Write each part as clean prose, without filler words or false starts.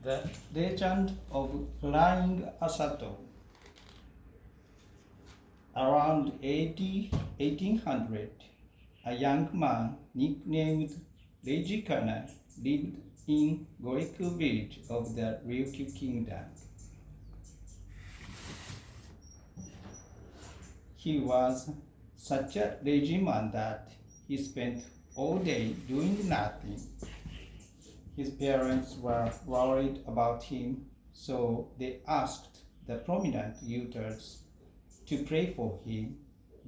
The legend of Flying Asato. Around 1800, a young man nicknamed Reiji Kana lived in Goiku village of the Ryukyu kingdom. He was such a lazy man that he spent all day doing nothing. His parents were worried about him, so they asked the prominent youths to pray for him,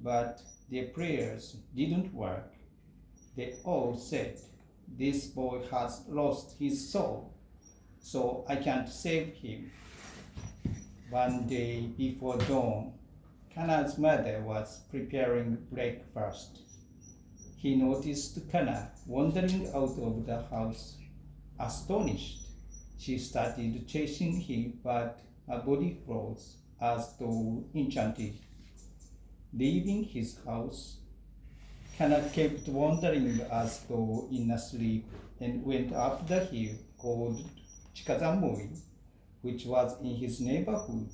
but their prayers didn't work. They all said, "This boy has lost his soul, so I can't save him." One day before dawn, Kana's mother was preparing breakfast. He noticed Kana wandering out of the house. Astonished, she started chasing him, but her body froze as though enchanted. Leaving his house, Kana kept wandering as though in a sleep and went up the hill called Chikazamui, which was in his neighborhood.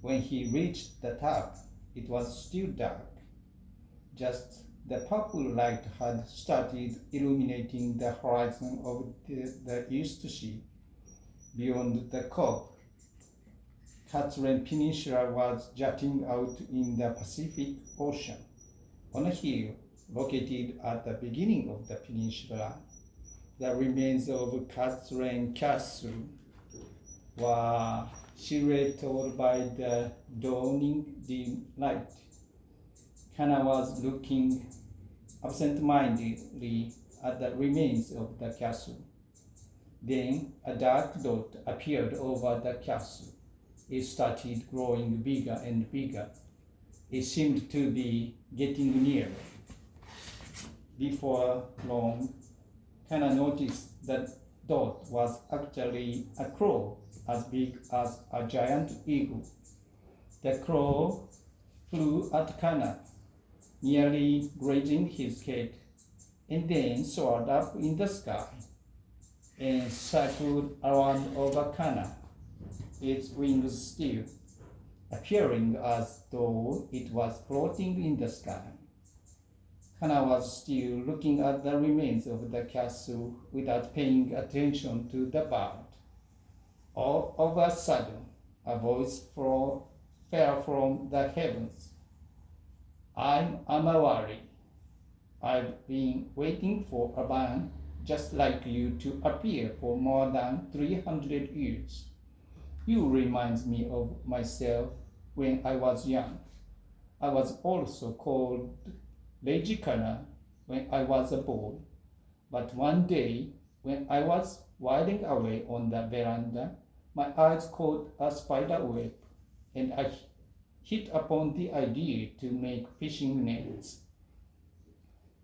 When he reached the top, it was still dark. Just the purple light had started illuminating the horizon of the East Sea. Beyond the cove, Katsuren Peninsula was jutting out in the Pacific Ocean. On a hill located at the beginning of the peninsula, the remains of Katsuren Castle were silhouetted by the dawning dim light. Kana was looking absent-mindedly at the remains of the castle. Then a dark dot appeared over the castle. It started growing bigger and bigger. It seemed to be getting nearer. Before long, Kana noticed that dot was actually a crow as big as a giant eagle. The crow flew at Kana, nearly grazing his head, and then soared up in the sky and circled around over Kana, its wings still, appearing as though it was floating in the sky. Kana was still looking at the remains of the castle without paying attention to the bird. All of a sudden, a voice fell from the heavens. "I'm Amawari. I've been waiting for a man just like you to appear for more than 300 years. You remind me of myself when I was young. I was also called Reiji Kana when I was a boy, but one day when I was winding away on the veranda, my eyes caught a spider web, and I hit upon the idea to make fishing nets.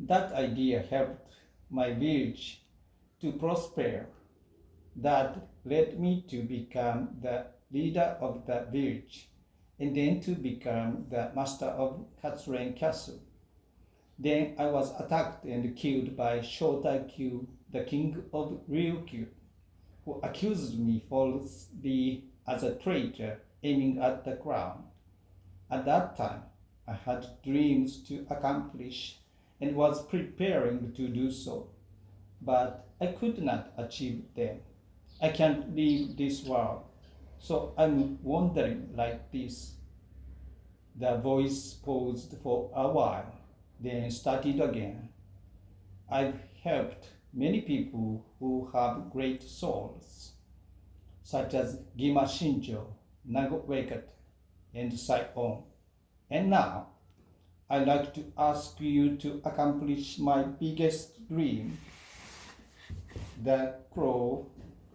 That idea helped my village to prosper. That led me to become the leader of the village, and then to become the master of Katsuren Castle. Then I was attacked and killed by Shotaikyu, the king of Ryukyu, who accused me falsely as a traitor aiming at the crown. At that time, I had dreams to accomplish and was preparing to do so, but I could not achieve them. I can't leave this world, so I'm wandering like this." The voice paused for a while, then started again. "I've helped many people who have great souls, such as Gima Shinjo, Nagowekate, and Saion. And now, I'd like to ask you to accomplish my biggest dream." The crow,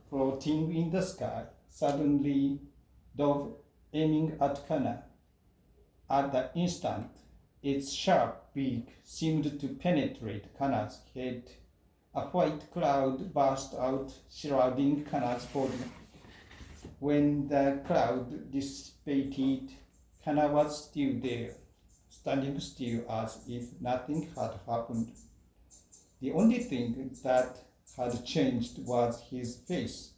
floating in the sky, suddenly dove, aiming at Kana. At the instant, its sharp beak seemed to penetrate Kana's head. A white cloud burst out, shrouding Kana's body. When the cloud dissipated, Kana was still there, standing still as if nothing had happened. The only thing that had changed was his face.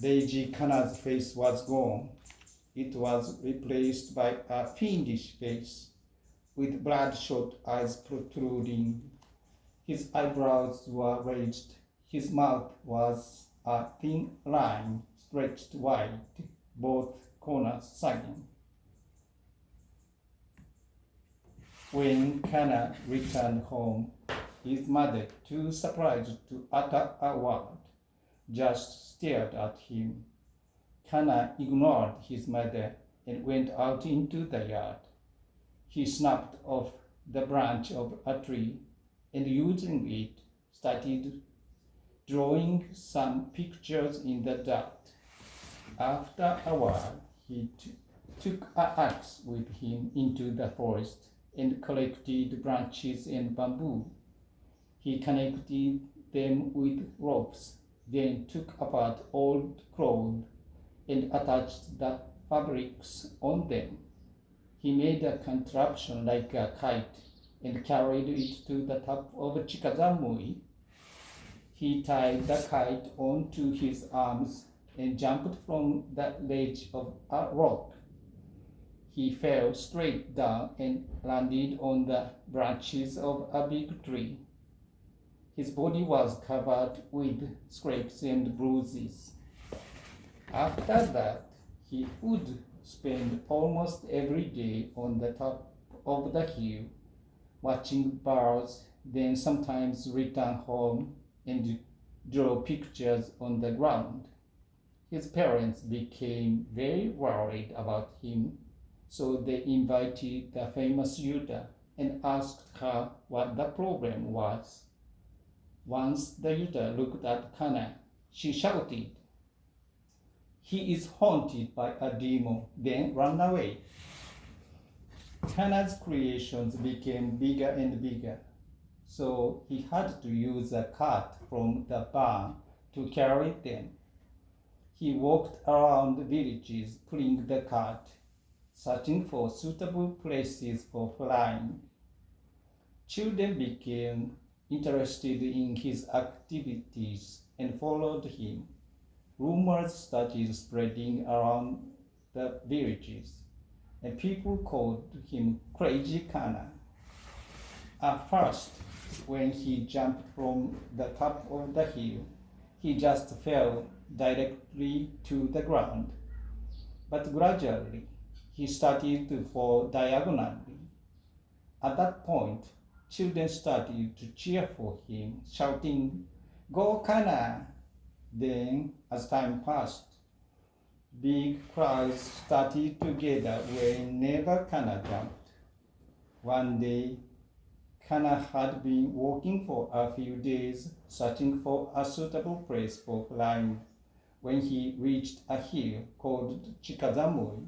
Leiji Kana's face was gone. It was replaced by a fiendish face, with bloodshot eyes protruding. His eyebrows were raised. His mouth was a thin line stretched wide, both corners sagging. When Kana returned home, his mother, too surprised to utter a word, just stared at him. Kana ignored his mother and went out into the yard. He snapped off the branch of a tree and using it started drawing some pictures in the dirt. After a while, he took an axe with him into the forest and collected branches and bamboo. He connected them with ropes, then took apart old clothes and attached the fabrics on them. He made a contraption like a kite and carried it to the top of Chikazamui. He tied the kite onto his arms and jumped from the ledge of a rock. He fell straight down and landed on the branches of a big tree. His body was covered with scrapes and bruises. After that, he would spend almost every day on the top of the hill, watching birds, then sometimes return home and draw pictures on the ground. His parents became very worried about him, so they invited the famous Yuta and asked her what the problem was. Once the Yuta looked at Kana, she shouted, "He is haunted by a demon," then ran away. Kana's creations became bigger and bigger, so he had to use a cart from the barn to carry them. He walked around villages pulling the cart, searching for suitable places for flying. Children became interested in his activities and followed him. Rumors started spreading around the villages, and people called him Crazy Kana. At first, when he jumped from the top of the hill, he just fell directly to the ground. But gradually, he started to fall diagonally. At that point, children started to cheer for him, shouting, "Go Kana!" Then, as time passed, big crowds started to gather whenever Kana jumped. One day, Kana had been walking for a few days, searching for a suitable place for flying, when he reached a hill called Chikazamui.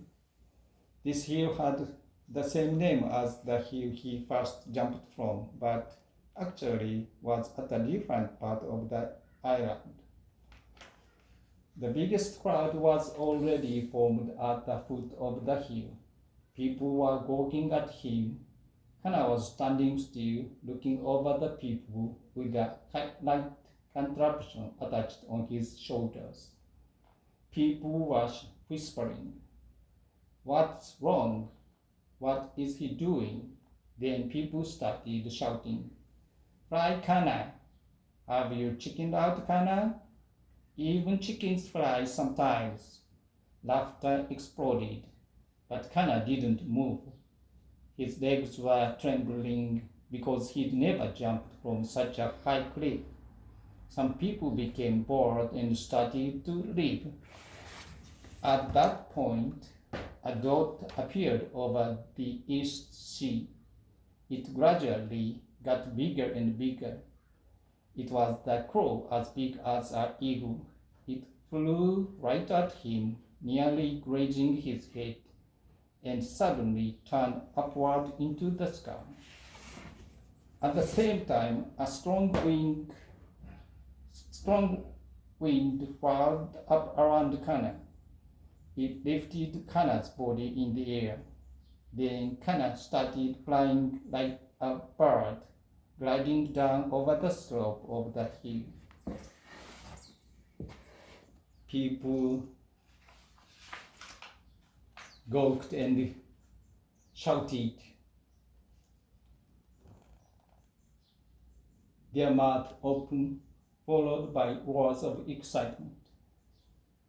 This hill had the same name as the hill he first jumped from, but actually was at a different part of the island. The biggest crowd was already formed at the foot of the hill. People were gawking at him. Kana was standing still, looking over the people with a light contraption attached on his shoulders. People were whispering, "What's wrong? What is he doing?" Then people started shouting, "Fly, Kana! Have you chickened out, Kana? Even chickens fly sometimes." Laughter exploded, but Kana didn't move. His legs were trembling because he'd never jumped from such a high cliff. Some people became bored and started to leave. At that point, a dot appeared over the East Sea. It gradually got bigger and bigger. It was the crow as big as an eagle. It flew right at him, nearly grazing his head, and suddenly turned upward into the sky. At the same time, a strong wind whirled up around Kana. It lifted Kana's body in the air. Then Kana started flying like a bird, gliding down over the slope of the hill. People gawked and shouted, their mouth open, followed by roars of excitement.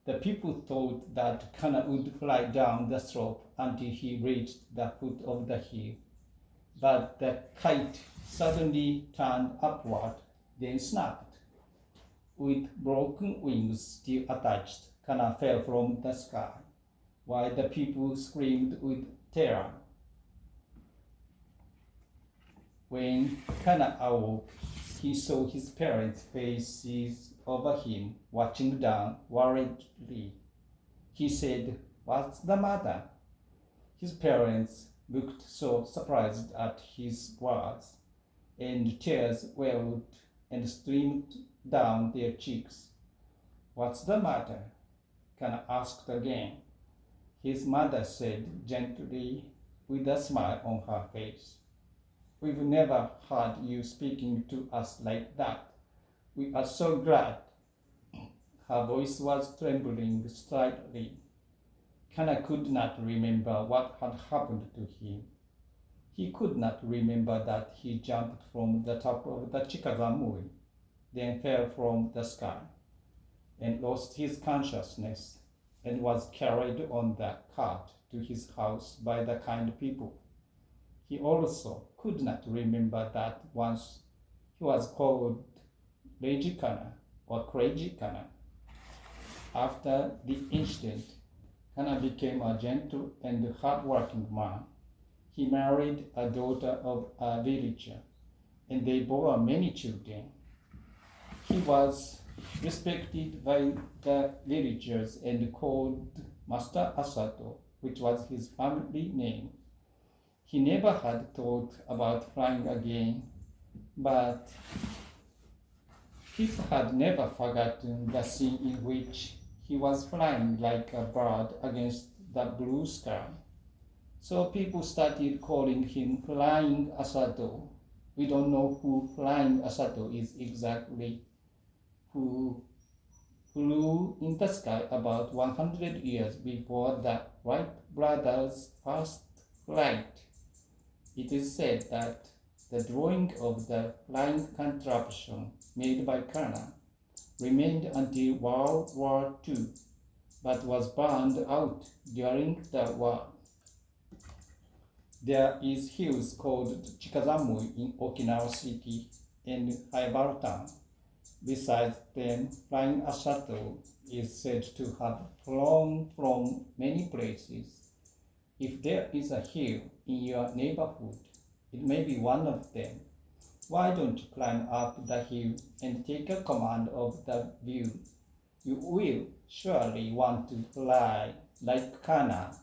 The people thought that Kana would fly down the slope until he reached the foot of the hill. But the kite suddenly turned upward, then snapped. With broken wings still attached, Kana fell from the sky, while the people screamed with terror. When Kana awoke, he saw his parents' faces over him, watching down worriedly. He said, "What's the matter?" His parents looked so surprised at his words, and tears welled and streamed down their cheeks. "What's the matter?" Kana asked again. His mother said gently, with a smile on her face, "We've never heard you speaking to us like that. We are so glad." Her voice was trembling slightly. Kana could not remember what had happened to him. He could not remember that he jumped from the top of the Chikazamui, then fell from the sky, and lost his consciousness, and was carried on the cart to his house by the kind people. He also could not remember that once he was called Lazy Kana or Crazy Kana. After the incident, Kana became a gentle and hard-working man. He married a daughter of a villager, and they bore many children. He was respected by the villagers and called Master Asato, which was his family name. He never had thought about flying again, but people had never forgotten the scene in which he was flying like a bird against the blue sky. So people started calling him Flying Asato. We don't know who Flying Asato is exactly, who flew in the sky about 100 years before the Wright brothers' first flight. It is said that the drawing of the flying contraption made by Kana remained until World War II, but was burned out during the war. There is hills called Chikazamui in Okinawa City and Haibara Town. Besides them, Flying Asato is said to have flown from many places. If there is a hill in your neighborhood, it may be one of them. Why don't you climb up the hill and take a command of the view? You will surely want to fly like Kana.